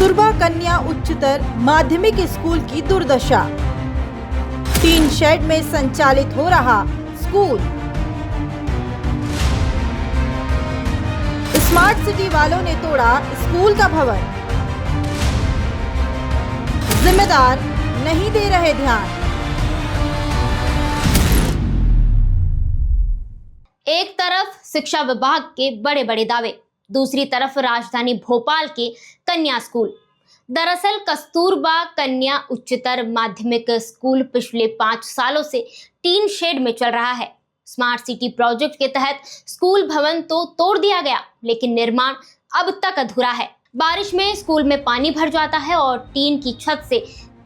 कस्तूरबा कन्या उच्चतर माध्यमिक स्कूल की दुर्दशा। टीन शेड में संचालित हो रहा स्कूल। स्मार्ट सिटी वालों ने तोड़ा स्कूल का भवन। जिम्मेदार नहीं दे रहे ध्यान। एक तरफ शिक्षा विभाग के बड़े बड़े दावे, दूसरी तरफ राजधानी भोपाल के कन्या स्कूल। दरअसल कस्तूरबा कन्या उच्चतर माध्यमिक स्कूल पिछले 5 सालों से टीन शेड में चल रहा है। स्मार्ट सिटी प्रोजेक्ट के तहत स्कूल भवन तो तोड़ दिया गया, लेकिन निर्माण अब तक अधूरा है। बारिश में स्कूल में पानी भर जाता है और टीन की छत से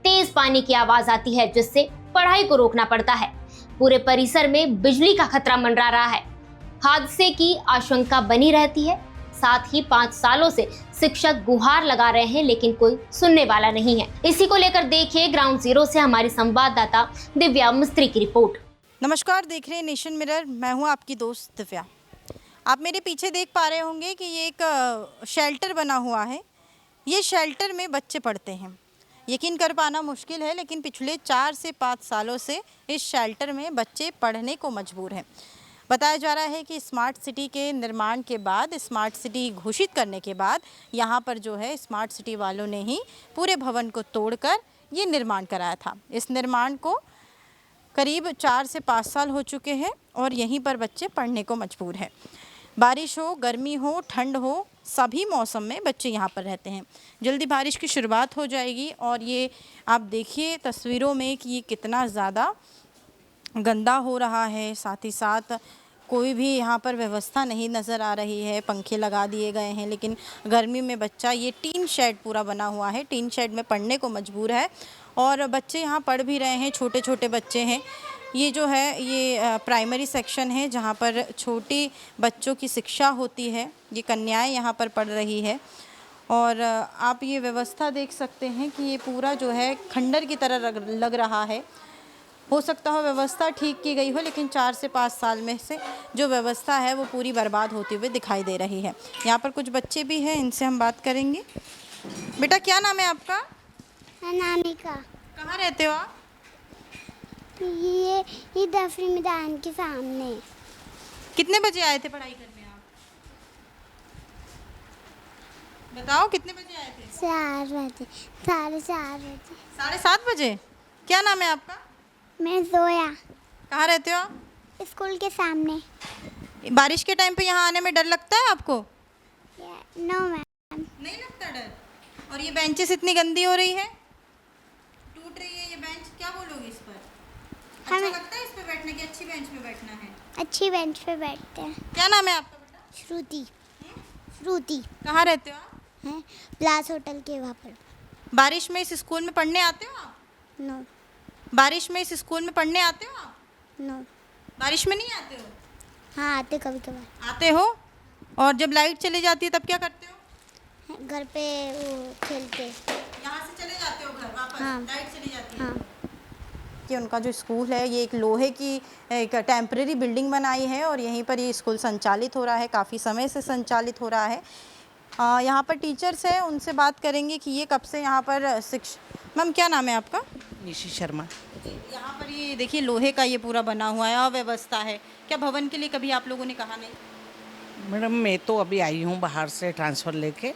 तेज पानी की आवाज आती है, जिससे पढ़ाई को रोकना पड़ता है। पूरे परिसर में बिजली का खतरा मंडरा रहा है। हादसे की आशंका बनी रहती है। साथ ही 5 सालों से शिक्षक गुहार लगा रहे हैं, लेकिन कोई सुनने वाला नहीं है। इसी को लेकर देखिए ग्राउंड जीरो से हमारी संवाददाता दिव्या मिस्त्री की रिपोर्ट। नमस्कार, देख रहे हैं नेशन मिरर। मैं हूं आपकी दोस्त दिव्या। आप मेरे पीछे देख पा रहे होंगे कि ये एक शेल्टर बना हुआ है। ये शेल्टर में बच्चे पढ़ते हैं। यकीन कर पाना मुश्किल है, लेकिन पिछले 4 से 5 सालों से इस शेल्टर में बच्चे पढ़ने को मजबूर हैं। बताया जा रहा है कि स्मार्ट सिटी के निर्माण के बाद, स्मार्ट सिटी घोषित करने के बाद यहाँ पर जो है स्मार्ट सिटी वालों ने ही पूरे भवन को तोड़कर ये निर्माण कराया था। इस निर्माण को करीब 4 से 5 साल हो चुके हैं और यहीं पर बच्चे पढ़ने को मजबूर हैं। बारिश हो, गर्मी हो, ठंड हो, सभी मौसम में बच्चे यहाँ पर रहते हैं। जल्दी बारिश की शुरुआत हो जाएगी और ये आप देखिए तस्वीरों में कि ये कितना ज़्यादा गंदा हो रहा है। साथ ही साथ कोई भी यहाँ पर व्यवस्था नहीं नज़र आ रही है। पंखे लगा दिए गए हैं, लेकिन गर्मी में बच्चा, ये टीन शेड पूरा बना हुआ है, टीन शेड में पढ़ने को मजबूर है और बच्चे यहाँ पढ़ भी रहे हैं। छोटे छोटे बच्चे हैं। ये जो है ये प्राइमरी सेक्शन है जहाँ पर छोटी बच्चों की शिक्षा होती है। ये कन्याएं यहाँ पर पढ़ रही है और आप ये व्यवस्था देख सकते हैं कि ये पूरा जो है खंडर की तरह लग रहा है। हो सकता हो व्यवस्था ठीक की गई हो, लेकिन 4 से 5 साल में से जो व्यवस्था है वो पूरी बर्बाद होती हुई दिखाई दे रही है। यहाँ पर कुछ बच्चे भी हैं, इनसे हम बात करेंगे। बेटा, क्या नाम है आपका? अनामिका। कहाँ रहते हो आप? ये दफरी मैदान के सामने। कितने बजे आए थे पढ़ाई करने आप? बताओ, कितने बजे आए थे? 4 बजे, 4:30 बजे। 7:30 बजे। क्या नाम है आपका? मैं जोया। कहाँ रहते हो आप? स्कूल के सामने। बारिश के टाइम पे यहाँ आने में डर लगता है आपको? No ma'am. नहीं लगता डर? और ये बेंचेस इतनी गंदी हो रही है, टूट रही है ये बेंच, क्या बोलोगे इस पर? अच्छा लगता है इस पे बैठने की? अच्छी बेंच पे बैठना है। अच्छी बेंच पे बैठते हैं। क्या नाम है आपका बेटा? श्रुति। श्रुति। कहाँ रहते हो आप? हैं प्लास होटल के वहाँ पर। बारिश में इस स्कूल में पढ़ने आते हो आप? नो। बारिश में इस स्कूल में पढ़ने आते हो आप? नो। बारिश में नहीं आते हो? हाँ, आते कभी कभार। आते हो। और जब लाइट चली जाती है तब क्या करते हो? घर पे वो खेलते। यहाँ से चले जाते हो घर वापस? हाँ। लाइट चली जाती है। हाँ। कि उनका जो स्कूल है ये एक लोहे की एक टेम्परेरी बिल्डिंग बनाई है और यहीं पर ये स्कूल संचालित हो रहा है। काफ़ी समय से संचालित हो रहा है। यहाँ पर टीचर्स हैं, उनसे बात करेंगे कि ये कब से यहाँ पर मैम, क्या नाम है आपका? निशी शर्मा। यहाँ पर ये देखिए लोहे का ये पूरा बना हुआ है, अव्यवस्था है। क्या भवन के लिए कभी आप लोगों ने कहा नहीं? मैडम, मैं तो अभी आई हूँ बाहर से ट्रांसफ़र लेके।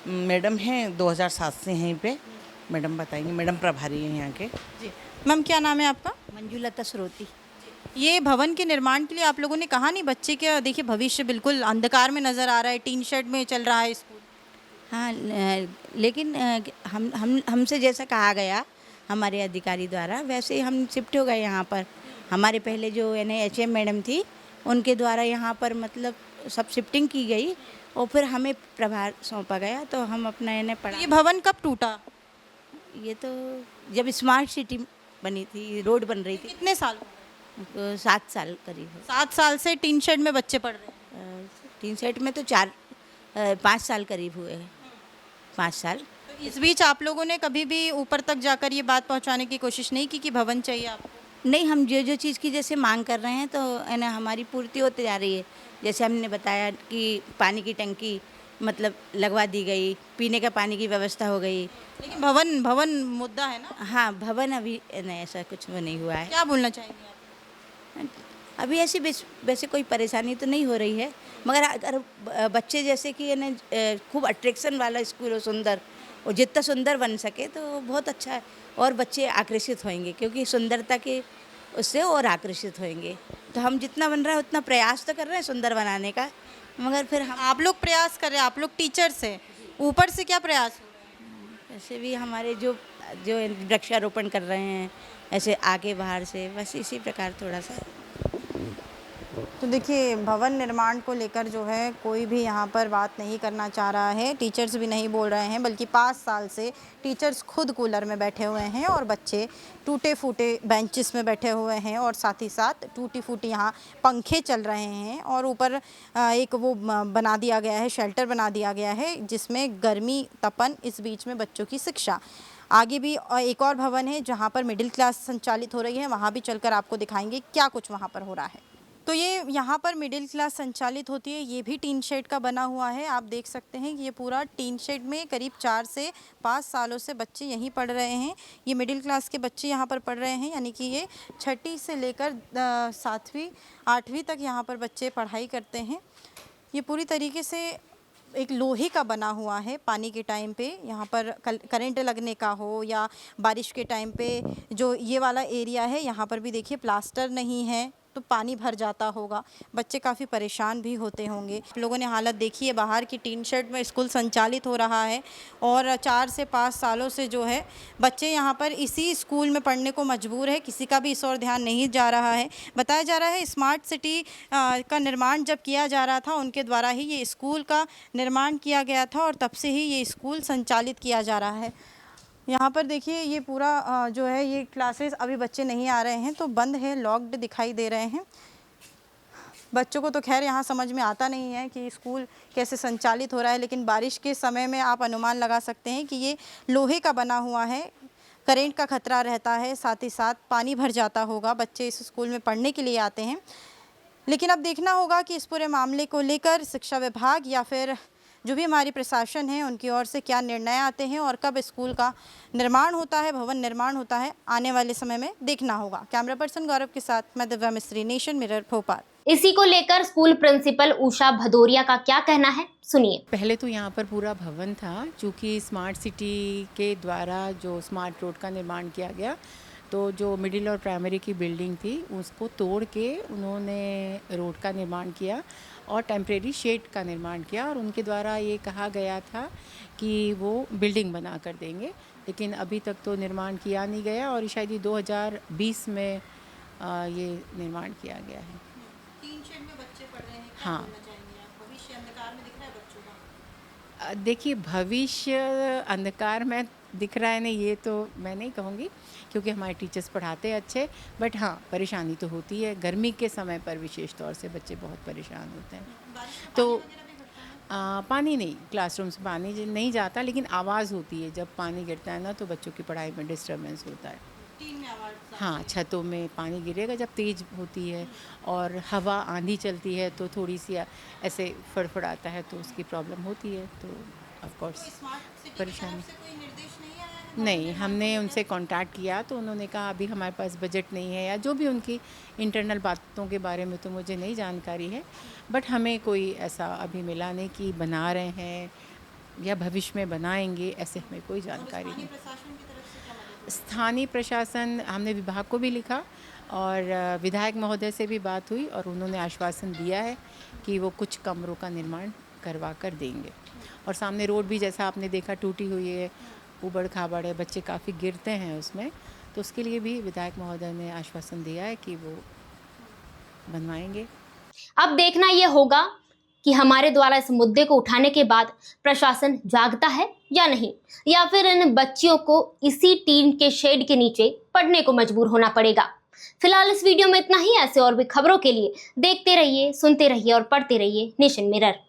मैडम हैं 2007 से यहीं पे। मैडम बताएंगे, मैडम प्रभारी हैं यहाँ के। जी मैम, क्या नाम है आपका? मंजुलता स्रोती। ये भवन के निर्माण के लिए आप लोगों ने कहा नहीं? बच्चे का देखिए भविष्य बिल्कुल अंधकार में नज़र आ रहा है, टीन शेड में चल रहा है स्कूल। हाँ, लेकिन हमसे जैसा कहा गया हमारे अधिकारी द्वारा, वैसे ही हम शिफ्ट हो गए यहाँ पर। हमारे पहले जो NHM मैडम थी, उनके द्वारा यहाँ पर मतलब सब शिफ्टिंग की गई और फिर हमें प्रभार सौंपा गया, तो हम अपना पढ़ा। ये भवन कब टूटा? ये तो जब स्मार्ट सिटी बनी थी, रोड बन रही थी, कितने साल? 7 साल करीब है। 7 साल से टीन शेड में बच्चे पढ़ रहे हैं। 3 सेट में तो 5 साल करीब हुए हैं। 5 साल। तो इस बीच आप लोगों ने कभी भी ऊपर तक जाकर ये बात पहुंचाने की कोशिश नहीं की कि भवन चाहिए आपको? नहीं, हम जो चीज़ की जैसे मांग कर रहे हैं तो है ना, हमारी पूर्ति होती जा रही है। जैसे हमने बताया कि पानी की टंकी मतलब लगवा दी गई, पीने का पानी की व्यवस्था हो गई। लेकिन भवन भवन मुद्दा है ना, हाँ, भवन अभी नहीं, ऐसा कुछ वो नहीं हुआ है। क्या बोलना चाहेंगे आप? अभी ऐसी वैसे कोई परेशानी तो नहीं हो रही है, मगर अगर बच्चे जैसे कि ना खूब अट्रैक्शन वाला स्कूल हो, सुंदर, और जितना सुंदर बन सके तो बहुत अच्छा है, और बच्चे आकर्षित होंगे, क्योंकि सुंदरता के उससे और आकर्षित होंगे। तो हम जितना बन रहा है उतना प्रयास तो कर रहे हैं सुंदर बनाने का, मगर फिर हम आप लोग प्रयास कर रहे हैं, आप लोग टीचर्स हैं, ऊपर से क्या प्रयास हो रहा है? ऐसे भी हमारे जो जो वृक्षारोपण कर रहे हैं ऐसे आके बाहर से, बस इसी प्रकार थोड़ा सा। तो देखिए, भवन निर्माण को लेकर जो है कोई भी यहाँ पर बात नहीं करना चाह रहा है, टीचर्स भी नहीं बोल रहे हैं, बल्कि 5 साल से टीचर्स खुद कूलर में बैठे हुए हैं और बच्चे टूटे फूटे बेंचेस में बैठे हुए हैं, और साथ ही साथ टूटी फूटी यहाँ पंखे चल रहे हैं, और ऊपर एक वो बना दिया गया है, शेल्टर बना दिया गया है, जिसमें गर्मी तपन, इस बीच में बच्चों की शिक्षा। आगे भी एक और भवन है जहाँ पर मिडिल क्लास संचालित हो रही है, वहाँ भी चलकर आपको दिखाएंगे क्या कुछ वहाँ पर हो रहा है। तो ये यहाँ पर मिडिल क्लास संचालित होती है, ये भी टीन शेड का बना हुआ है। आप देख सकते हैं कि ये पूरा टीन शेड में करीब 4 से 5 सालों से बच्चे यहीं पढ़ रहे हैं। ये मिडिल क्लास के बच्चे यहाँ पर पढ़ रहे हैं, यानी कि ये 6ठी से लेकर 7वीं 8वीं तक यहाँ पर बच्चे पढ़ाई करते हैं। ये पूरी तरीके से एक लोहे का बना हुआ है। पानी के टाइम पे यहाँ पर करंट लगने का हो या बारिश के टाइम पे जो ये वाला एरिया है, यहाँ पर भी देखिए प्लास्टर नहीं है, तो पानी भर जाता होगा, बच्चे काफ़ी परेशान भी होते होंगे। आप लोगों ने हालत देखी है, बाहर की टीन शेड में स्कूल संचालित हो रहा है, और 4 से 5 सालों से जो है बच्चे यहाँ पर इसी स्कूल में पढ़ने को मजबूर है। किसी का भी इस ओर ध्यान नहीं जा रहा है। बताया जा रहा है स्मार्ट सिटी का निर्माण जब किया जा रहा था, उनके द्वारा ही ये स्कूल का निर्माण किया गया था, और तब से ही ये स्कूल संचालित किया जा रहा है। यहाँ पर देखिए ये पूरा जो है ये क्लासेस अभी बच्चे नहीं आ रहे हैं, तो बंद है, लॉक्ड दिखाई दे रहे हैं। बच्चों को तो खैर यहाँ समझ में आता नहीं है कि स्कूल कैसे संचालित हो रहा है, लेकिन बारिश के समय में आप अनुमान लगा सकते हैं कि ये लोहे का बना हुआ है, करंट का खतरा रहता है, साथ ही साथ पानी भर जाता होगा। बच्चे इस स्कूल में पढ़ने के लिए आते हैं, लेकिन अब देखना होगा कि इस पूरे मामले को लेकर शिक्षा विभाग या फिर जो भी हमारी प्रशासन है उनकी ओर से क्या निर्णय आते हैं, और कब स्कूल का निर्माण होता है, भवन निर्माण होता है, आने वाले समय में देखना होगा। कैमरा पर्सन गौरव के साथ मैं दिव्या मिस्त्री, नेशन मिरर, भोपाल। इसी को लेकर स्कूल प्रिंसिपल उषा भदौरिया का क्या कहना है, सुनिए। पहले तो यहाँ पर पूरा भवन था, चूँकि स्मार्ट सिटी के द्वारा जो स्मार्ट रोड का निर्माण किया गया, तो जो मिडिल और प्राइमरी की बिल्डिंग थी उसको तोड़ के उन्होंने रोड का निर्माण किया और टेम्परेरी शेड का निर्माण किया, और उनके द्वारा ये कहा गया था कि वो बिल्डिंग बना कर देंगे, लेकिन अभी तक तो निर्माण किया नहीं गया, और शायद ये 2020 में ये निर्माण किया गया है। टीन शेड में बच्चे पढ़ रहे हैं, हाँ। बोलना चाहेंगे आप? भविष्य अंधकार में दिख रहा है बच्चों का? देखिए, भविष्य अंधकार में दिख रहा है नहीं, ये तो मैं नहीं कहूँगी, क्योंकि हमारे टीचर्स पढ़ाते हैं अच्छे, बट हाँ परेशानी तो होती है। गर्मी के समय पर विशेष तौर से बच्चे बहुत परेशान होते हैं। तो पानी नहीं, क्लासरूम से पानी नहीं जाता, लेकिन आवाज़ होती है। जब पानी गिरता है ना तो बच्चों की पढ़ाई में डिस्टर्बेंस होता है। टीन में आवाज़। हाँ, छतों में पानी गिरेगा जब तेज़ होती है, और हवा आंधी चलती है तो थोड़ी सी ऐसे फड़फड़ाता है, तो उसकी प्रॉब्लम होती है। तो ऑफ कोर्स परेशानी नहीं। हमने उनसे कांटेक्ट किया तो उन्होंने कहा अभी हमारे पास बजट नहीं है, या जो भी उनकी इंटरनल बातों के बारे में तो मुझे नहीं जानकारी है, बट हमें कोई ऐसा अभी मिला नहीं कि बना रहे हैं या भविष्य में बनाएंगे, ऐसे हमें कोई जानकारी नहीं। स्थानीय प्रशासन, हमने विभाग को भी लिखा और विधायक महोदय से भी बात हुई, और उन्होंने आश्वासन दिया है कि वो कुछ कमरों का निर्माण करवा कर देंगे। और सामने रोड भी जैसा आपने देखा टूटी हुई है, उबड़ खाबड़ है, बच्चे काफ़ी गिरते हैं उसमें, तो उसके लिए भी विधायक महोदय ने आश्वासन दिया है कि वो बनवाएंगे। अब देखना ये होगा कि हमारे द्वारा इस मुद्दे को उठाने के बाद प्रशासन जागता है या नहीं, या फिर इन बच्चियों को इसी टीन के शेड के नीचे पढ़ने को मजबूर होना पड़ेगा। फिलहाल इस वीडियो में इतना ही। ऐसे और भी खबरों के लिए देखते रहिए, सुनते रहिए और पढ़ते रहिए नेशन मिरर।